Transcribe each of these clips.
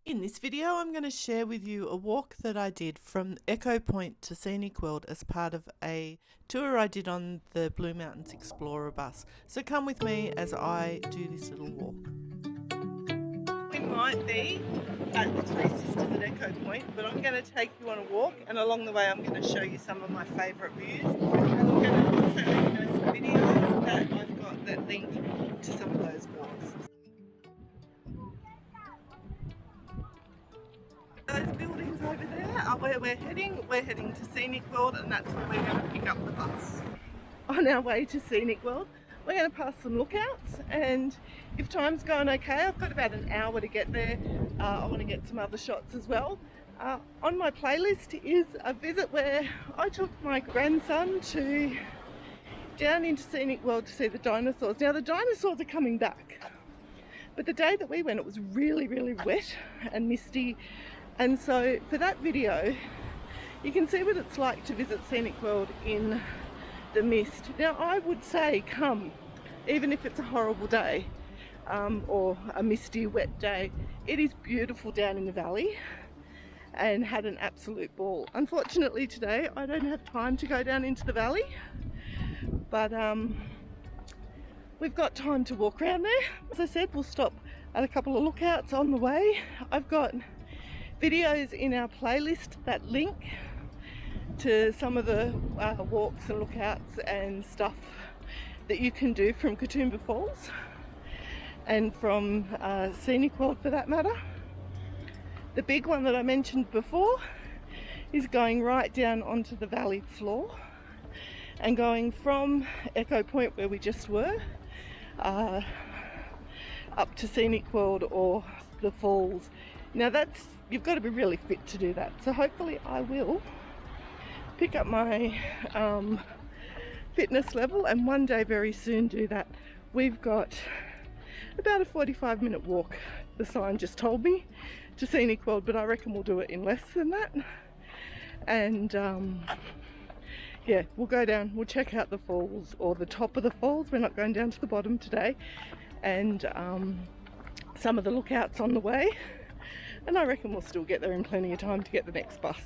In this video I'm going to share with you a walk that I did from Echo Point to Scenic World as part of a tour I did on the Blue Mountains Explorer bus. So come with me as I do this little walk. We might be at the Three Sisters at Echo Point, but I'm going to take you on a walk, and along the way I'm going to show you some of my favourite views, and I'm going to also let you know some videos that I've got that link to some of those walks. Those buildings over there are where we're heading. We're heading to Scenic World, and that's where we're going to pick up the bus. On our way to Scenic World, we're going to pass some lookouts, and if time's going okay, I've got about an hour to get there. I want to get some other shots as well. On my playlist is a visit where I took my grandson down into Scenic World to see the dinosaurs. Now the dinosaurs are coming back, but the day that we went it was really wet and misty. And so for that video, you can see what it's like to visit Scenic World in the mist. Now I would say come, even if it's a horrible day or a misty, wet day. It is beautiful down in the valley, and had an absolute ball. Unfortunately today I don't have time to go down into the valley, but we've got time to walk around there. As I said, we'll stop at a couple of lookouts on the way. I've got videos in our playlist that link to some of the walks and lookouts and stuff that you can do from Katoomba Falls and from Scenic World for that matter. The big one that I mentioned before is going right down onto the valley floor and going from Echo Point, where we just were, up to Scenic World or the falls. Now you've got to be really fit to do that, so hopefully I will pick up my fitness level and one day very soon do that. We've got about a 45-minute walk, the sign just told me, to Scenic World, but I reckon we'll do it in less than that. And yeah, we'll go down, we'll check out the falls, or the top of the falls. We're not going down to the bottom today, and some of the lookouts on the way. And I reckon we'll still get there in plenty of time to get the next bus.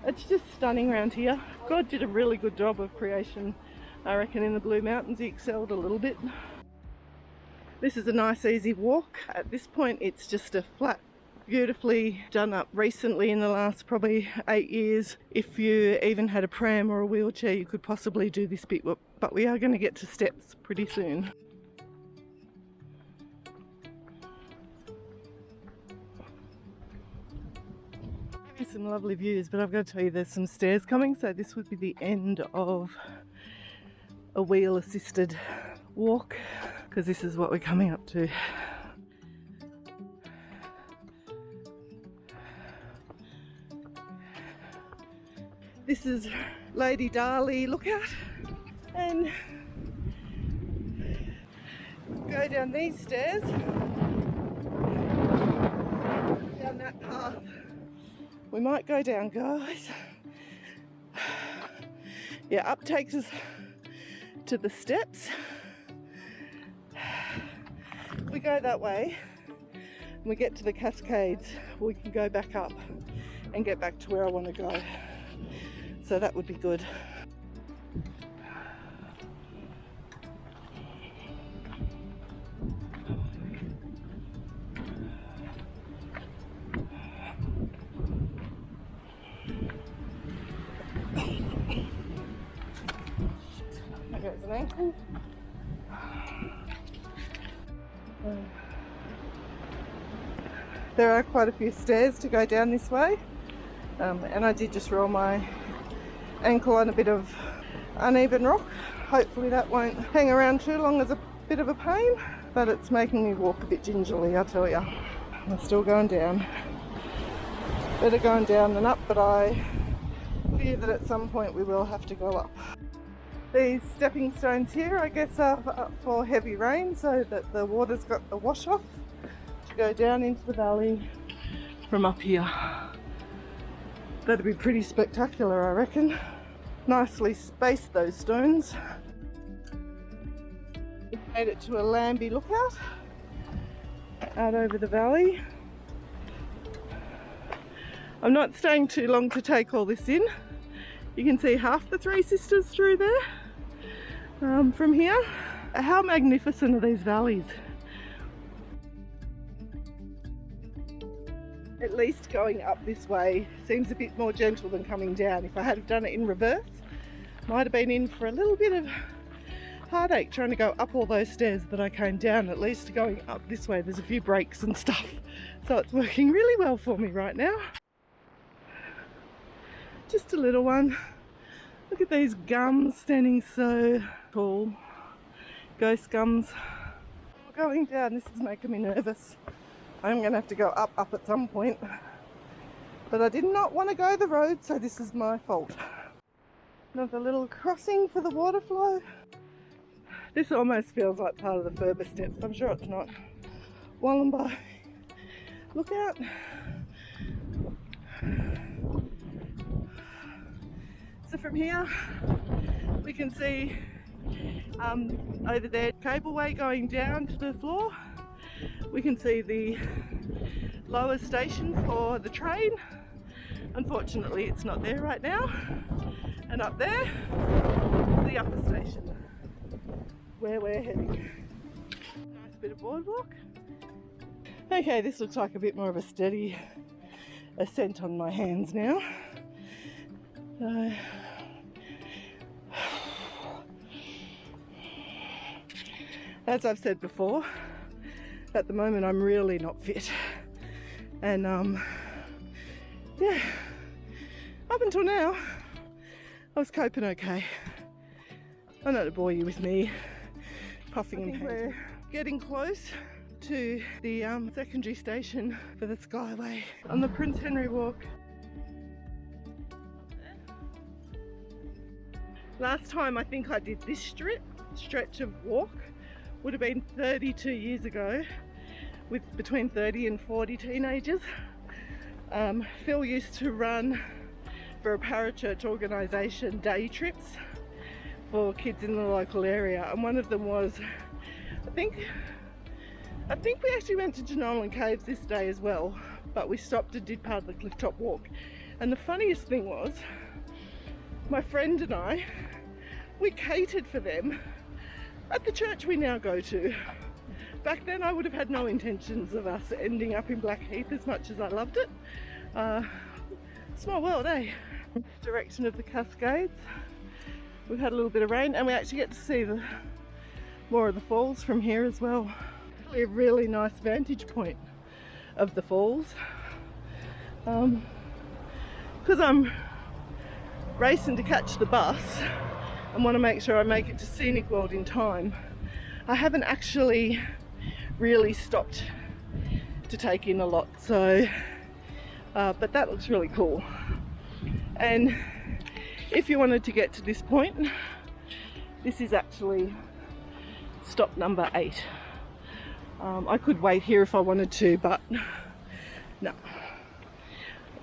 It's just stunning around here. God did a really good job of creation. I reckon in the Blue Mountains he excelled a little bit. This is a nice easy walk. At this point it's just a flat, beautifully done up recently in the last probably 8 years. If you even had a pram or a wheelchair you could possibly do this bit, but we are going to get to steps pretty soon. Some lovely views, but I've got to tell you there's some stairs coming, so this would be the end of a wheel assisted walk, because this is what we're coming up to. This is Lady Darley Lookout, and go down these stairs, down that path. We might go down, guys. Yeah, up takes us to the steps. If we go that way and we get to the Cascades, we can go back up and get back to where I want to go. So that would be good. There's an ankle. There are quite a few stairs to go down this way, and I did just roll my ankle on a bit of uneven rock. Hopefully that won't hang around too long as a bit of a pain, but it's making me walk a bit gingerly, I tell you. I'm still going down. Better going down than up, but I fear that at some point we will have to go up. These stepping stones here, I guess, are for heavy rain, so that the water's got a wash off to go down into the valley from up here. That'd be pretty spectacular, I reckon. Nicely spaced, those stones. Made it to a Wollembi Lookout out over the valley. I'm not staying too long to take all this in. You can see half the Three Sisters through there from here. How magnificent are these valleys? At least going up this way seems a bit more gentle than coming down. If I had done it in reverse, might have been in for a little bit of heartache trying to go up all those stairs that I came down. At least going up this way there's a few breaks and stuff, so it's working really well for me right now. Just a little one. Look at these gums standing so tall. Ghost gums. Going down, this is making me nervous. I'm going to have to go up at some point, but I did not want to go the road, so this is my fault. Another little crossing for the water flow. This almost feels like part of the further steps. I'm sure it's not. Wollembi Lookout. So from here we can see over there cableway going down to the floor. We can see the lower station for the train. Unfortunately it's not there right now. And up there is the upper station where we're heading. Nice bit of boardwalk. Okay, this looks like a bit more of a steady ascent on my hands now. So, as I've said before, at the moment I'm really not fit, and yeah, up until now I was coping okay. I'm not to bore you with me puffing and panting. We're getting close to the secondary station for the Skyway on the Prince Henry Walk. Last time I think I did this stretch of walk would have been 32 years ago with between 30 and 40 teenagers. Phil used to run for a parachurch organisation day trips for kids in the local area, and one of them was, I think we actually went to Genolan Caves this day as well, but we stopped and did part of the clifftop walk. And the funniest thing was, my friend and I, we catered for them at the church we now go to. Back then I would have had no intentions of us ending up in Blackheath as much as I loved it. Small world, eh? Direction of the Cascades. We've had a little bit of rain and we actually get to see more of the falls from here as well. A really nice vantage point of the falls. Because I'm racing to catch the bus and want to make sure I make it to Scenic World in time, I haven't actually really stopped to take in a lot, so but that looks really cool. And if you wanted to get to this point, this is actually stop number 8. I could wait here if I wanted to, but no.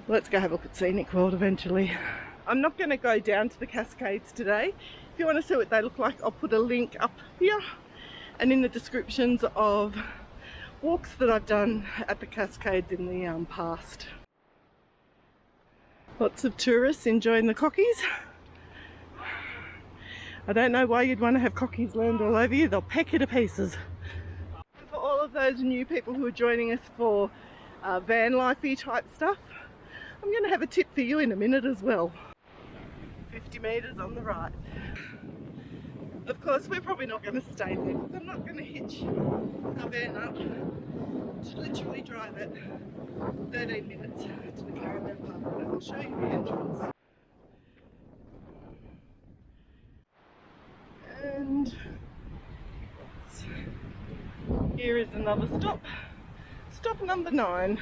Let's go have a look at Scenic World eventually. I'm not going to go down to the Cascades today. If you want to see what they look like, I'll put a link up here and in the descriptions of walks that I've done at the Cascades in the past. Lots of tourists enjoying the cockies. I don't know why you'd want to have cockies land all over you. They'll peck you to pieces. For all of those new people who are joining us for van lifey type stuff, I'm going to have a tip for you in a minute as well. 50 metres on the right. Of course, we're probably not going to stay there because I'm not going to hitch our van up to literally drive it 13 minutes to the caravan park. But I'll show you the entrance. And here is another stop. Stop number 9,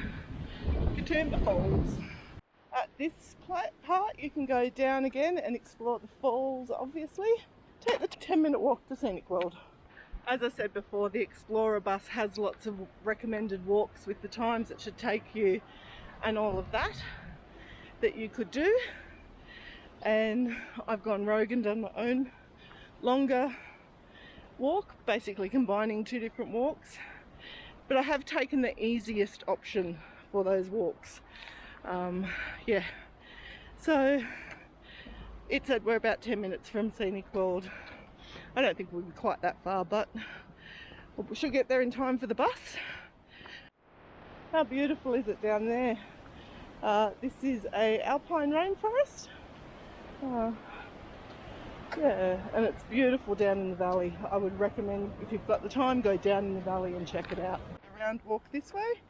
Katoomba Falls. At this part you can go down again and explore the falls, obviously. Take the 10-minute walk to Scenic World. As I said before, the Explorer bus has lots of recommended walks with the times it should take you and all of that you could do. And I've gone rogue and done my own longer walk, basically combining two different walks. But I have taken the easiest option for those walks. Yeah, so we're about 10 minutes from Scenic World. I don't think we'll be quite that far, but we should get there in time for the bus. How beautiful is it down there? This is a alpine rainforest. Yeah, and it's beautiful down in the valley. I would recommend, if you've got the time, go down in the valley and check it out. Around walk this way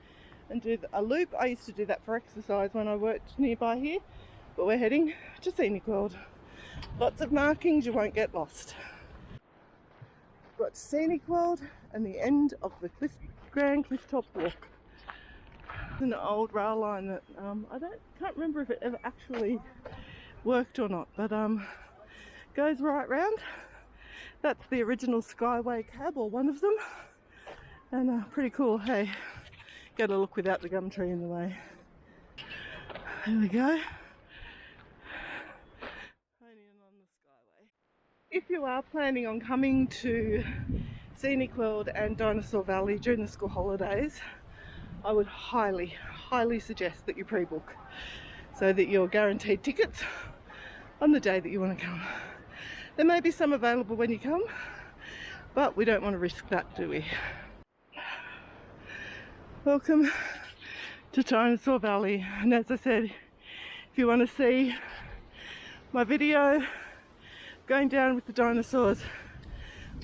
and do a loop. I used to do that for exercise when I worked nearby here, but we're heading to Scenic World. Lots of markings, you won't get lost. We've got Scenic World and the end of the Grand Clifftop Walk. It's an old rail line that I can't remember if it ever actually worked or not, but goes right round. That's the original Skyway cab, or one of them, and pretty cool. Hey, get a look without the gum tree in the way. There we go. Honing in on the Skyway. If you are planning on coming to Scenic World and Dinosaur Valley during the school holidays, I would highly suggest that you pre-book so that you're guaranteed tickets on the day that you want to come. There may be some available when you come, but we don't want to risk that, do we? Welcome to Dinosaur Valley, and as I said, if you want to see my video going down with the dinosaurs,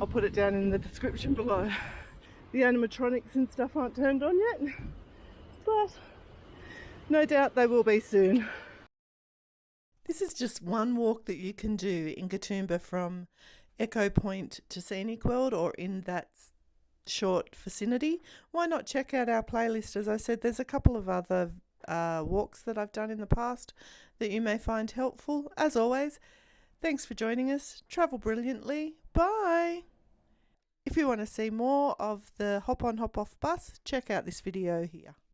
I'll put it down in the description below. The animatronics and stuff aren't turned on yet, but no doubt they will be soon. This is just one walk that you can do in Katoomba from Echo Point to Scenic World, or in that short vicinity. Why not check out our playlist? As I said, there's a couple of other walks that I've done in the past that you may find helpful. As always, thanks for joining us. Travel brilliantly. Bye! If you want to see more of the hop on hop off bus, check out this video here.